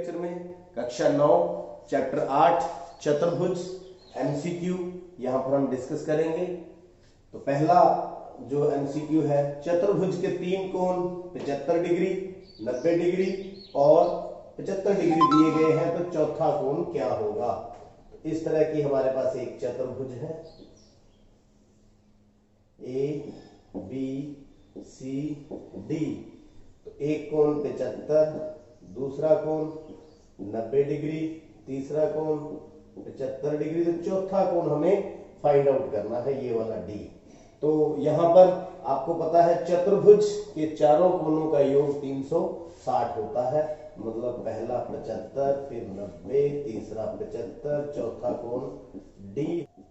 Lecture में कक्षा 9 chapter 8 चतुर्भुज एमसीक्यू यहां पर हम डिस्कस करेंगे। तो पहला जो एमसीक्यू है, चतुर्भुज के तीन कोण 75 डिग्री, 90 डिग्री और 75 डिग्री दिए गए हैं, तो चौथा कोण क्या होगा। तो इस तरह की हमारे पास एक चतुर्भुज है, ए बी सी डी। तो एक कोण 75, दूसरा कोण 90 डिग्री, तीसरा कोण 75 डिग्री, तो चौथा कोण हमें फाइंड आउट करना है, ये वाला डी। तो यहां पर आपको पता है चतुर्भुज के चारों कोणों का योग 360 होता है, मतलब पहला 75, फिर 90, तीसरा 75, चौथा कोण डी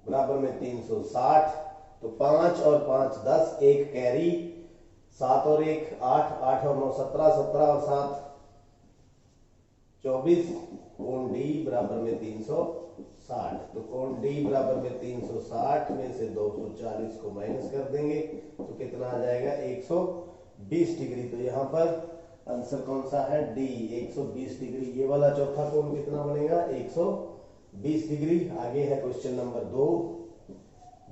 बराबर में 360। तो 5 और 5 10, एक कैरी, 7 और 1 8, 8 और 9 17, 17 और 7 24, कोण डी बराबर में 360। तो कोण डी बराबर में 360 में से 240 को माइनस कर देंगे तो कितना आ जाएगा 120 डिग्री। तो यहाँ पर आंसर कौन सा है, डी 120 डिग्री। ये वाला चौथा कोण कितना बनेगा 120 डिग्री। आगे है क्वेश्चन नंबर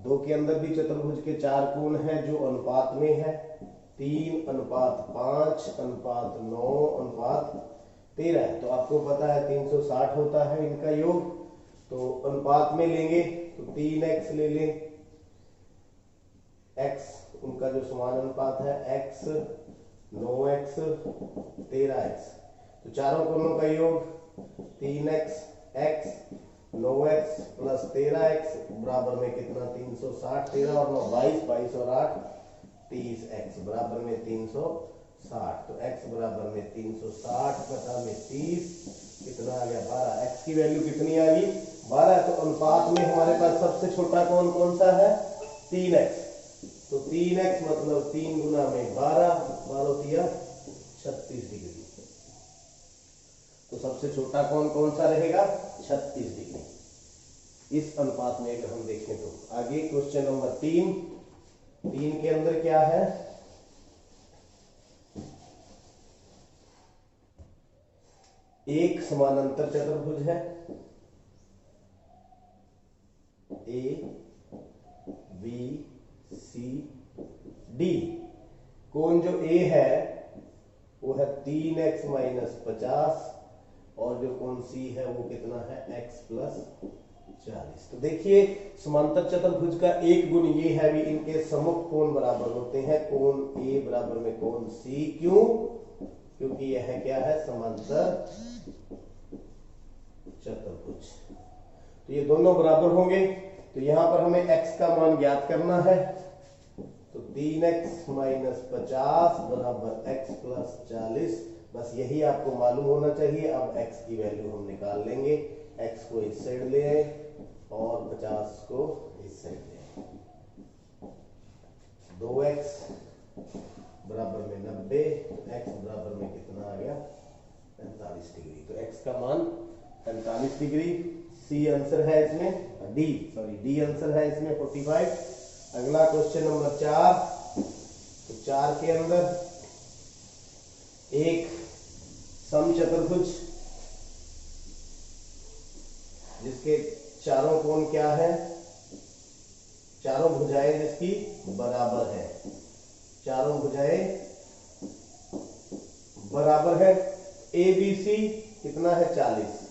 2 के अंदर भी चतुर्भुज के चार कोण हैं जो अनुपात में है, 3:5, 9:13। तो आपको पता है 360 होता है इनका योग, तो अनुपात में लेंगे तो 3x ले लें, x उनका जो समान अनुपात है, x 9x 13x। तो चारों कोणों का योग 3x x 9x plus 13x बराबर में कितना 360, 13 और 9 22, 22 और 8 30x बराबर में 360। तो x बराबर में 360 बटा में 30 कितना आ गया 12। x की वैल्यू कितनी आ गई 12। तो अनुपात में हमारे पास सबसे छोटा कोण कौन सा है 3x। तो 3x मतलब 3 गुना में 12, 12 36 डिग्री। तो सबसे छोटा कोण कौन सा रहेगा 36 डिग्री इस अनुपात में अगर हम देखें तो। आगे क्वेश्चन नंबर 3 के अंदर क्या है, एक समानांतर चतुर्भुज है, ए बी सी डी। कोण जो ए है वो है 3x माइनस 50 और जो कोण सी है वो कितना है x प्लस 40। तो देखिए समांतर चतुर्भुज का एक गुण ये है भी इनके सम्मुख कोण बराबर होते हैं, कोण ए बराबर में कोण सी। क्यों? क्योंकि यह क्या है समांतर चतुर्भुज। तो ये दोनों बराबर होंगे। तो यहां पर हमें x का मान ज्ञात करना है, तो 3x माइनस 50 बराबर x प्लस 40। बस यही आपको मालूम होना चाहिए। अब x की वैल्यू हम निकाल लेंगे, x को इस साइड ले आए और 50 को इस साइड ले आए। 2x बराबर में 90, x बराबर में कितना आ गया 45 डिग्री। तो x का मान 45 डिग्री। सी आंसर है इसमें, डी आंसर है इसमें 45। अगला क्वेश्चन नंबर 4। तो 4 के अंदर एक समचतुर्भुज जिसके चारों कोण क्या है, चारों भुजाएं जिसकी बराबर है, चारों भुजाएं बराबर है। ए बी सी कितना है 40,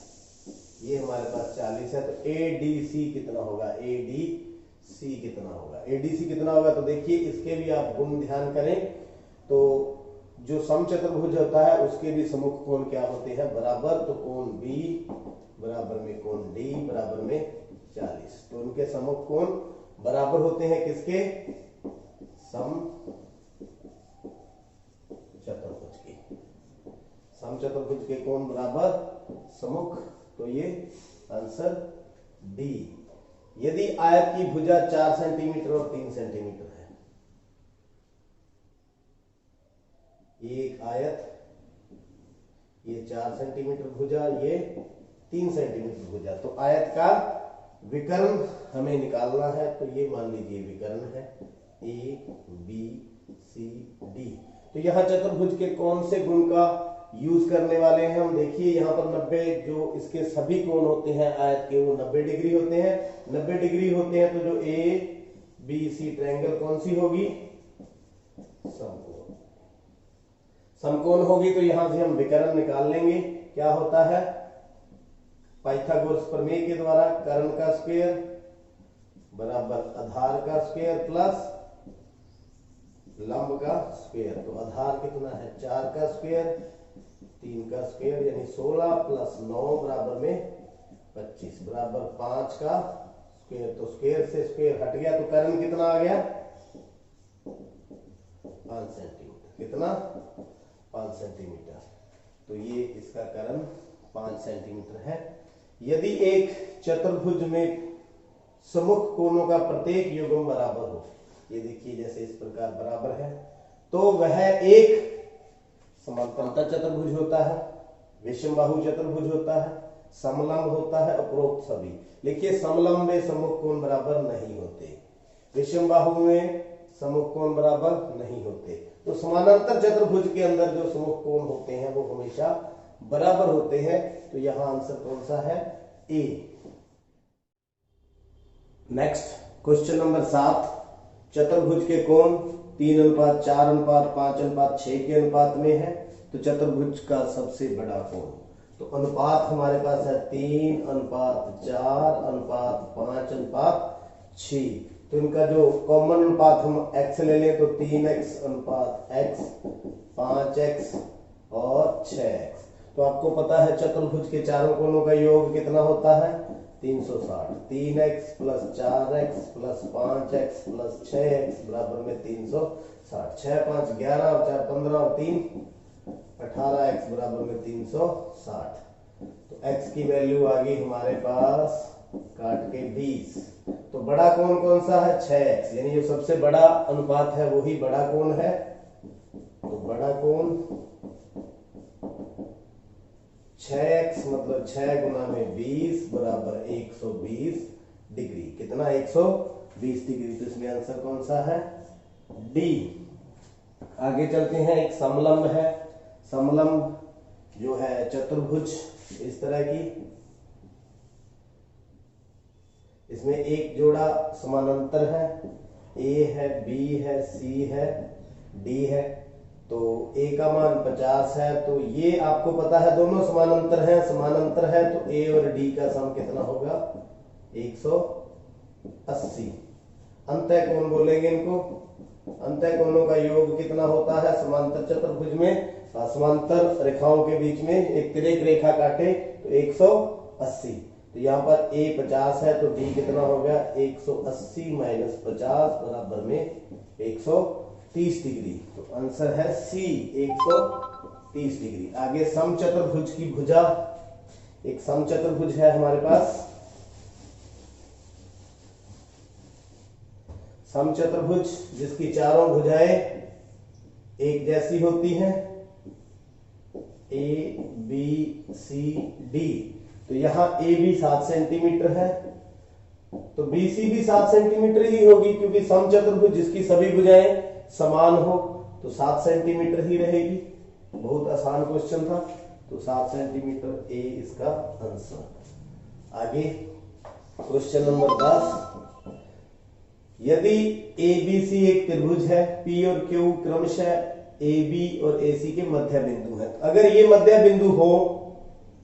ये हमारे पास 40 है। तो ए डी सी कितना होगा, ए डी सी कितना होगा, ए डी सी कितना होगा। तो देखिए इसके भी आप गुण ध्यान करें, तो जो समचतुर्भुज होता है उसके भी सम्मुख कोण क्या होते हैं बराबर। तो कोण बी बराबर में कोण डी बराबर में 40। तो उनके सम्मुख कोण बराबर होते हैं किसके, समचतुर्भुज के। समचतुर्भुज के कोण बराबर सम्मुख, तो ये आंसर डी। यदि आयत की भुजा 4 सेंटीमीटर और 3 सेंटीमीटर है, एक आयत, ये 4 सेंटीमीटर भुजा, ये 3 सेंटीमीटर भुजा, तो आयत का विकर्ण हमें निकालना है। तो ये मान लीजिए विकर्ण है ए बी सी डी। तो यहां चतुर्भुज के कौन से गुण का यूज करने वाले हैं हम। देखिए यहाँ पर 90 जो इसके सभी कोण होते हैं आयत के वो 90 डिग्री होते हैं। 90 डिग्री होते हैं तो जो ए बी सी ट्रायंगल कौन सी होगी? समकोण। समकोण होगी तो यहां से हम विकर्ण निकाल लेंगे। क्या होता है? पाइथागोरस प्रमेय के द्वारा कर्ण का स्क्वायर बराबर आधार का स्क्वायर प्लस लंब का स्क्वायर। तो आधार कितना है? 4 का स्क्वायर, 3 का स्क्वायर यानी 16 प्लस 9 बराबर में 25 बराबर 5 का स्क्वायर। तो स्क्वायर से स्क्वायर हट गया तो कर्ण कितना आ गया? 5 सेंटीमीटर। कितना? 5 सेंटीमीटर। तो ये इसका कर्ण 5 सेंटीमीटर है। यदि एक चतुर्भुज में सम्मुख कोणों का प्रत्येक युग्म बराबर हो, ये देखिए जैसे इस प्रकार बराबर है, तो वह एक समांतर चतुर्भुज होता है, विषमबाहु चतुर्भुज होता है, समलंब होता है, उपरोक्त सभी। लिखिए समलंब में सम्मुख कोण बराबर नहीं होते, विषमबाहु में सम्मुख कोण बराबर नहीं होते। तो समानांतर चतुर्भुज के अंदर जो सम्मुख कोण होते हैं वो हमेशा बराबर होते हैं। तो यहां आंसर कौन सा है? ए। Next question number 7। चतुर्भुज के कोण 3:4:5:6 के अनुपात में है। तो चतुर्भुज का सबसे बड़ा कोण, तो अनुपात हमारे पास है 3:4:5:6। तो इनका जो कॉमन अनुपात हम x ले लें तो 3x/x, 5x और 6x। तो आपको पता है चतुर्भुज के चारों कोणों का योग कितना होता है? 360। 3x plus 4x plus 5x plus 6x बराबर में 360। 6 5 11 और 4 15 और 3 18x बराबर में 360। तो x की वैल्यू आ गई हमारे पास काट के 20। तो बड़ा कोण कौन सा है? 6x, यानी जो सबसे बड़ा अनुपात है वही बड़ा कोण है। तो बड़ा कोण 6x मतलब 6 गुना में 20 बराबर 120 डिग्री। कितना? 120 डिग्री। तो इसमें आंसर कौन सा है? डी। आगे चलते हैं। एक समलंब है। समलंब जो है चतुर्भुज इस तरह की, इसमें एक जोड़ा समानांतर है, ए है, बी है, सी है, डी है। तो a का मान 50 है। तो ये आपको पता है दोनों समानांतर हैं। समानांतर है तो a और d का सम कितना होगा? 180। अंतः कोण बोलेंगे इनको। अंतः कोणों का योग कितना होता है समांतर चतुर्भुज में? समांतर रेखाओं के बीच में एक तिर्यक रेखा काटे तो 180। तो यहाँ पर a 50 है तो d कितना हो गया? 180 माइनस 50 बराबर में 130 डिग्री। तो आंसर है सी, 130 डिग्री। आगे समचतुर्भुज की भुजा। एक समचतुर्भुज है हमारे पास। समचतुर्भुज जिसकी चारों भुजाएं एक जैसी होती हैं, ए बी सी डी। तो यहाँ ए बी 7 सेंटीमीटर है तो बी सी भी 7 सेंटीमीटर ही होगी, क्योंकि समचतुर्भुज जिसकी सभी भुजाएं समान हो तो 7 सेंटीमीटर ही रहेगी। बहुत आसान क्वेश्चन था। तो 7 सेंटीमीटर ए इसका आंसर। आगे क्वेश्चन नंबर 10। यदि ए बी सी एक त्रिभुज है, पी और क्यू क्रमशः ए बी और ए सी के मध्य बिंदु है। अगर ये मध्य बिंदु हो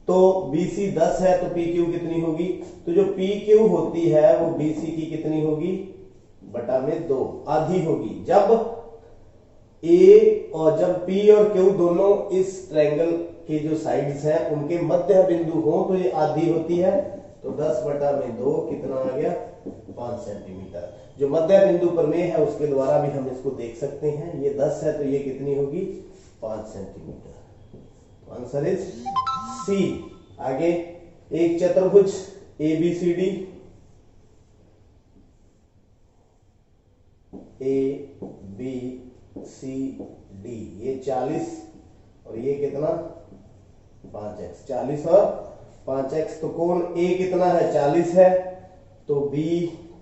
तो बी सी 10 है तो पी क्यू कितनी होगी? तो जो पी क्यू होती है वो बी सी की कितनी होगी? बटा में 2, आधी होगी। जब ए और जब पी और क्यू दोनों इस ट्रायंगल के जो साइड्स हैं उनके मध्य बिंदु हो तो ये आधी होती है। तो 10 बटा में 2 कितना आ गया? 5 सेंटीमीटर। जो मध्य बिंदु प्रमेय है उसके द्वारा भी हम इसको देख सकते हैं। ये 10 है तो ये कितनी होगी? 5 सेंटीमीटर। आंसर इज सी। आगे एक चतुर्भुज A B C D, A B C D, ये 40 और ये कितना? 5x। 40 और 5x। तो कोण ए कितना है? 40 है तो b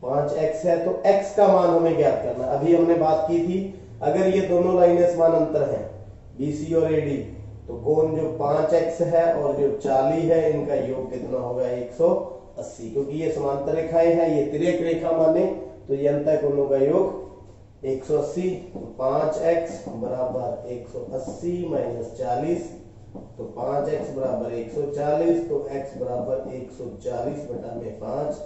5x है। तो x का मान हमें ज्ञात करना। अभी हमने बात की थी अगर ये दोनों लाइनें समानांतर हैं BC और AD तो कोण जो 5x है और जो 40 है इनका योग कितना होगा 180, क्योंकि ये समांतर रेखाएं हैं, ये तिर्यक रेखा माने तो ये अंतः कोणों का योग 180। तो 5x बराबर 180 माइनस 40, तो 5x बराबर 140, तो x बराबर 140 बटा में 5,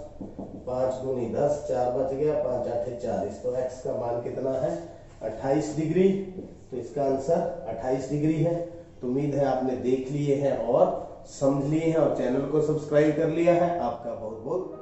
5 दूनी 10, 4 बच गया, 5 8 40, तो x का मान कितना है 28 डिग्री। तो इसका आंसर 28 डिग्री है। तो उम्मीद है आपने देख लिए हैं और समझ लिए हैं और चैनल को सब्सक्राइब कर लिया है। आपका बहुत बहुत